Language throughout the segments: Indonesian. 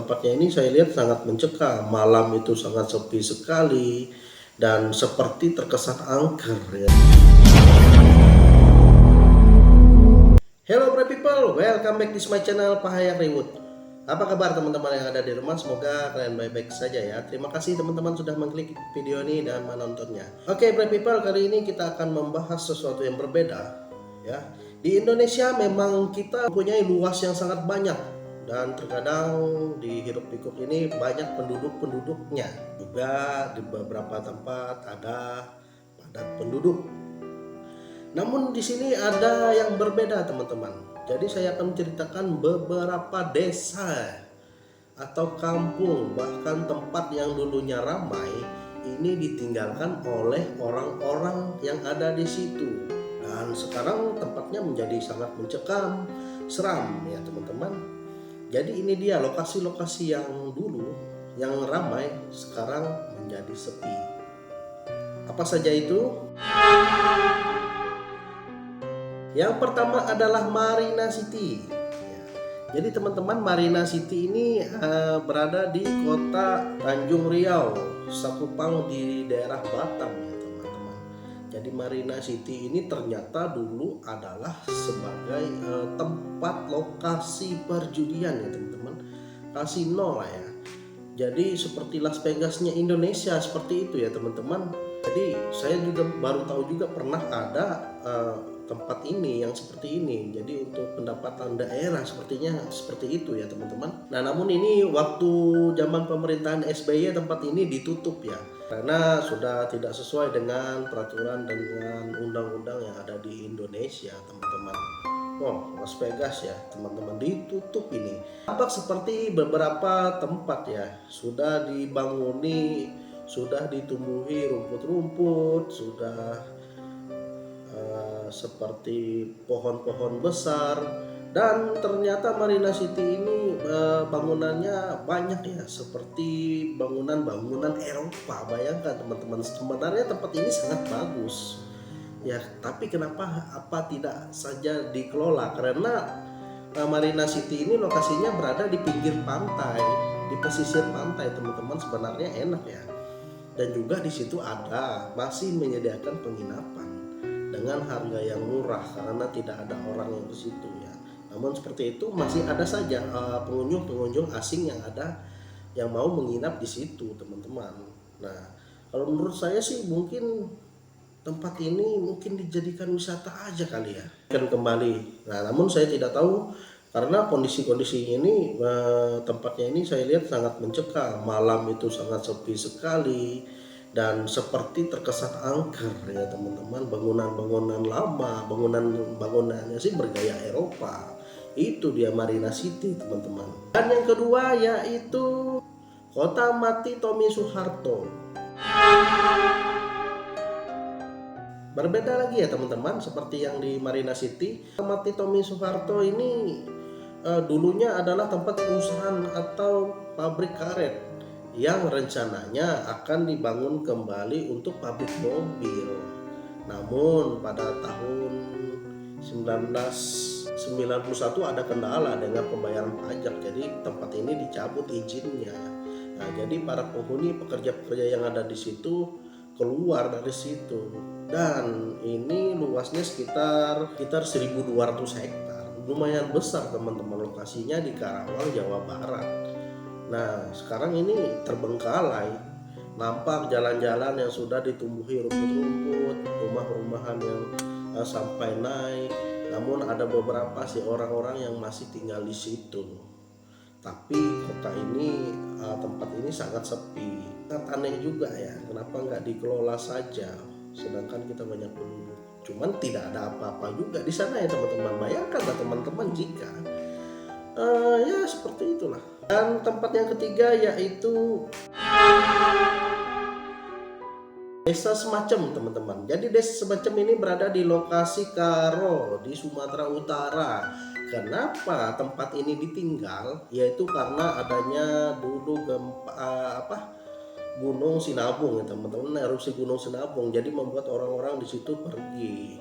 tempatnya ini saya lihat sangat mencekam. Malam itu sangat sepi sekali dan seperti terkesan angker ya. Hello bright people, welcome back to my channel Pahayak Rewut. Apa kabar teman-teman yang ada di rumah? Semoga kalian baik-baik saja ya. Terima kasih teman-teman sudah mengklik video ini dan menontonnya. Oke bright people, kali ini kita akan membahas sesuatu yang berbeda ya. Di Indonesia memang kita mempunyai luas yang sangat banyak. Dan terkadang di hiruk pikuk ini banyak penduduknya. Juga di beberapa tempat ada padat penduduk. Namun di sini ada yang berbeda teman-teman. Jadi saya akan menceritakan beberapa desa atau kampung, bahkan tempat yang dulunya ramai ini ditinggalkan oleh orang-orang yang ada di situ. Dan sekarang tempatnya menjadi sangat mencekam, seram ya teman-teman. Jadi ini dia lokasi-lokasi yang dulu yang ramai sekarang menjadi sepi. Apa saja itu? Yang pertama adalah Marina City. Jadi teman-teman, Marina City ini berada di kota Tanjung Riau, Sakupang di daerah Batam ya teman-teman. Jadi Marina City ini ternyata dulu adalah sebagai tempat lokasi perjudian ya teman-teman, kasino lah ya. Jadi seperti Las Vegasnya Indonesia seperti itu ya teman-teman. Jadi saya juga baru tahu juga pernah ada tempat ini yang seperti ini. Jadi untuk pendapatan daerah sepertinya seperti itu ya teman-teman. Nah namun ini waktu zaman pemerintahan SBY tempat ini ditutup ya, karena sudah tidak sesuai dengan peraturan dengan undang-undang yang ada di Indonesia teman-teman. Oh, Las Vegas ya teman-teman, ditutup ini. Tampak seperti beberapa tempat ya sudah dibanguni, sudah ditumbuhi rumput-rumput, sudah seperti pohon-pohon besar. Dan ternyata Marina City ini bangunannya banyak ya, seperti bangunan-bangunan Eropa. Bayangkan teman-teman, sebenarnya tempat ini sangat bagus ya, tapi kenapa tidak saja dikelola? Karena Marina City ini lokasinya berada di pinggir pantai, di pesisir pantai teman-teman, sebenarnya enak ya. Dan juga di situ masih menyediakan penginapan dengan harga yang murah karena tidak ada orang yang di situ ya. Namun seperti itu masih ada saja pengunjung-pengunjung asing yang mau menginap di situ teman-teman. Nah kalau menurut saya sih mungkin tempat ini mungkin dijadikan wisata aja kali ya, akan kembali. Nah namun saya tidak tahu karena kondisi ini tempatnya ini saya lihat sangat mencekam. Malam itu sangat sepi sekali dan seperti terkesan angker ya teman-teman. Bangunan-bangunan lama, bangunannya sih bergaya Eropa. Itu dia Marina City teman-teman. Dan yang kedua yaitu Kota Mati Tommy Soeharto. Berbeda lagi ya teman-teman, seperti yang di Marina City. Mati Tommy Soeharto ini dulunya adalah tempat perusahaan atau pabrik karet yang rencananya akan dibangun kembali untuk pabrik mobil. Namun pada tahun 1991 ada kendala dengan pembayaran pajak, jadi tempat ini dicabut izinnya. Nah, jadi para penghuni pekerja-pekerja yang ada di situ keluar dari situ. Dan ini luasnya sekitar 1.200 hektar. Lumayan besar teman-teman, lokasinya di Karawang, Jawa Barat. Nah sekarang ini terbengkalai, nampak jalan-jalan yang sudah ditumbuhi rumput-rumput, rumah-rumahan yang sampai naik. Namun ada beberapa sih orang-orang yang masih tinggal di situ. Tapi kota ini, tempat ini sangat sepi. Sangat aneh juga ya, kenapa nggak dikelola saja, sedangkan kita banyak penduduk. Cuman tidak ada apa-apa juga di sana ya teman-teman. Bayangkanlah teman-teman jika ya seperti itulah. Dan tempat yang ketiga yaitu desa Semacem teman-teman. Jadi desa Semacem ini berada di lokasi Karo di Sumatera Utara. Kenapa tempat ini ditinggal? Yaitu karena adanya dulu Gunung Sinabung ya teman-teman, erupsi Gunung Sinabung. Jadi membuat orang-orang di situ pergi.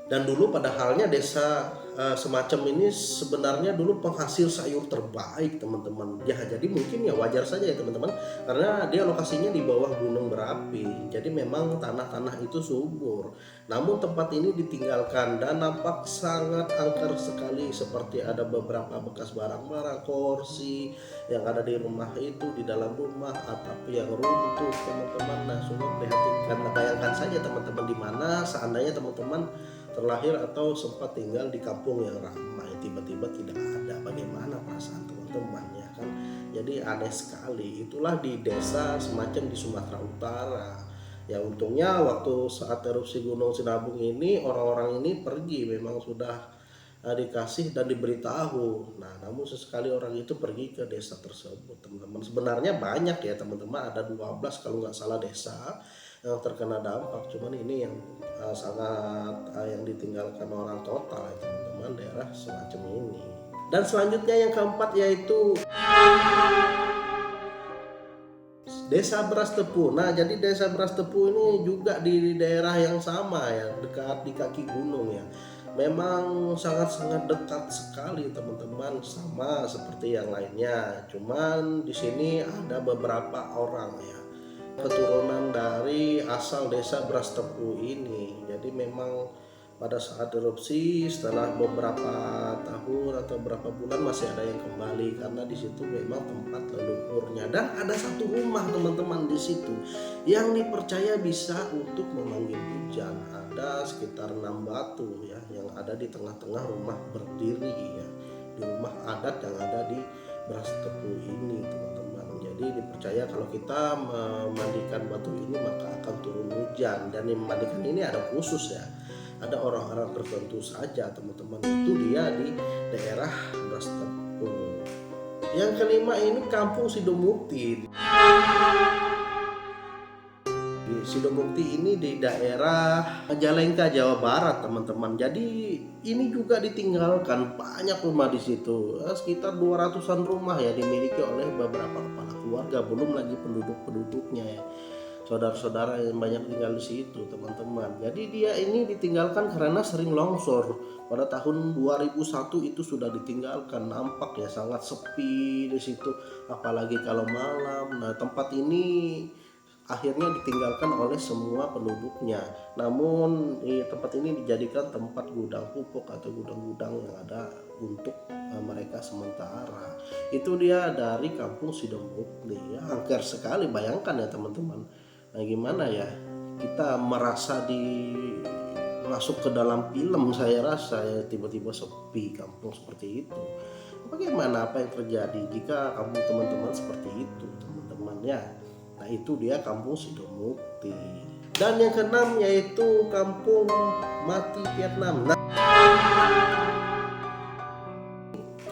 Dan dulu pada halnya desa semacam ini sebenarnya dulu penghasil sayur terbaik teman-teman. Ya jadi mungkin ya wajar saja ya teman-teman, karena dia lokasinya di bawah gunung berapi. Jadi memang tanah-tanah itu subur. Namun tempat ini ditinggalkan dan nampak sangat angker sekali, seperti ada beberapa bekas barang-barang, kursi yang ada di rumah itu, di dalam rumah, atap yang runtuh teman-teman. Nah sungguh prihatinkan. Nah, bayangkan saja teman-teman, di mana seandainya teman-teman terlahir atau sempat tinggal di kampung yang ramai, tiba-tiba tidak ada, bagaimana perasaan teman-teman ya kan. Jadi aneh sekali. Itulah di desa semacam di Sumatera Utara. Ya untungnya waktu saat erupsi Gunung Sinabung ini orang-orang ini pergi, memang sudah dikasih dan diberitahu. Nah namun sesekali orang itu pergi ke desa tersebut teman-teman. Sebenarnya banyak ya teman-teman, ada 12 kalau nggak salah desa yang terkena dampak. Cuman ini yang sangat yang ditinggalkan orang total ya teman-teman, daerah semacam ini. Dan selanjutnya yang keempat yaitu Desa Beras Tepu. Nah, jadi Desa Beras Tepu ini juga di daerah yang sama ya, dekat di kaki gunung ya. Memang sangat-sangat dekat sekali teman-teman, sama seperti yang lainnya. Cuman di sini ada beberapa orang ya, keturunan dari asal Desa Beras Tepu ini. Jadi memang pada saat erupsi setelah beberapa tahun atau beberapa bulan masih ada yang kembali, karena di situ memang tempat leluhurnya. Dan ada satu rumah teman-teman di situ yang dipercaya bisa untuk memanggil hujan. Ada sekitar 6 batu ya yang ada di tengah-tengah rumah berdiri ya, di rumah adat yang ada di Beras Tepu ini teman-teman. Jadi dipercaya kalau kita memandikan batu ini maka akan turun hujan, dan yang memandikan ini ada khusus ya, ada orang-orang tertentu saja teman-teman. Itu dia di daerah Beras Tepu. Yang kelima ini Kampung Sidomukti. Di Sidomukti ini di daerah Majalengka, Jawa Barat teman-teman. Jadi ini juga ditinggalkan, banyak rumah di situ, sekitar 200-an rumah ya dimiliki oleh beberapa kepala keluarga, belum lagi penduduk-penduduknya ya, saudara-saudara yang banyak tinggal di situ teman-teman. Jadi dia ini ditinggalkan karena sering longsor. Pada tahun 2001 itu sudah ditinggalkan, nampak ya sangat sepi di situ, apalagi kalau malam. Nah tempat ini akhirnya ditinggalkan oleh semua penduduknya. Namun tempat ini dijadikan tempat gudang pupuk atau gudang-gudang yang ada untuk mereka sementara. Itu dia dari Kampung Sidomukti ya, angker sekali, bayangkan ya teman-teman. Nah gimana ya, kita merasa masuk ke dalam film, saya rasa ya, tiba-tiba sepi kampung seperti itu. Bagaimana, apa yang terjadi jika kampung teman-teman seperti itu teman-teman ya. Nah itu dia Kampung Sidomukti. Dan yang keenam yaitu Kampung Mati Vietnam. Nah,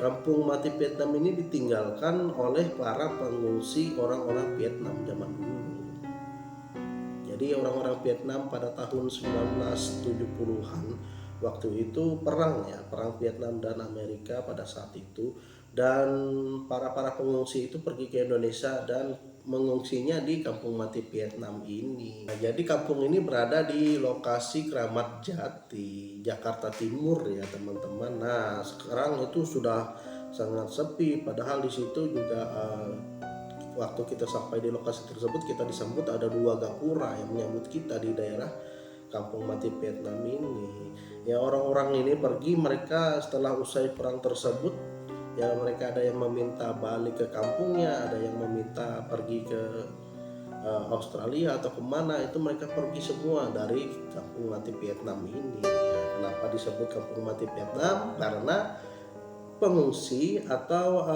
Kampung Mati Vietnam ini ditinggalkan oleh para pengungsi orang-orang Vietnam zaman dulu. Jadi orang-orang Vietnam pada tahun 1970-an waktu itu perang ya, perang Vietnam dan Amerika pada saat itu, dan para pengungsi itu pergi ke Indonesia dan mengungsinya di Kampung Mati Vietnam ini. Nah, jadi kampung ini berada di lokasi Kramat Jati, Jakarta Timur ya teman-teman. Nah sekarang itu sudah sangat sepi, padahal di situ juga waktu kita sampai di lokasi tersebut kita disambut ada 2 gapura yang menyambut kita di daerah Kampung Mati Vietnam ini. Ya orang-orang ini pergi, mereka setelah usai perang tersebut ya, mereka ada yang meminta balik ke kampungnya, ada yang meminta pergi ke Australia atau kemana, itu mereka pergi semua dari Kampung Mati Vietnam ini ya. Kenapa disebut Kampung Mati Vietnam? Karena pengungsi atau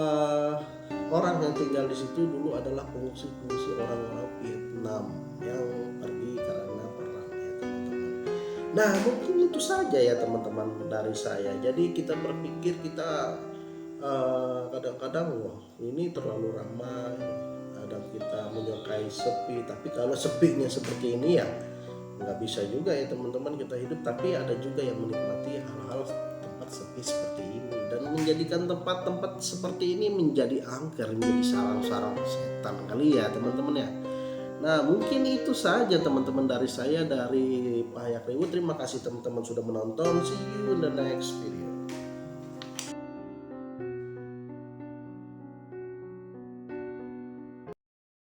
orang yang tinggal di situ dulu adalah pengungsi orang-orang Vietnam yang pergi karena perang ya teman-teman. Nah mungkin itu saja ya teman-teman dari saya. Jadi kita berpikir, kita kadang-kadang wah ini terlalu ramai, kadang kita menyukai sepi. Tapi kalau sepinya seperti ini ya nggak bisa juga ya teman-teman kita hidup. Tapi ada juga yang menikmati hal-hal tempat sepi seperti ini, dan menjadikan tempat-tempat seperti ini menjadi angker, menjadi sarang-sarang setan kali ya teman-teman ya. Nah, mungkin itu saja teman-teman dari saya dari Pak Hayak Reward. Terima kasih teman-teman sudah menonton. See you in the next video.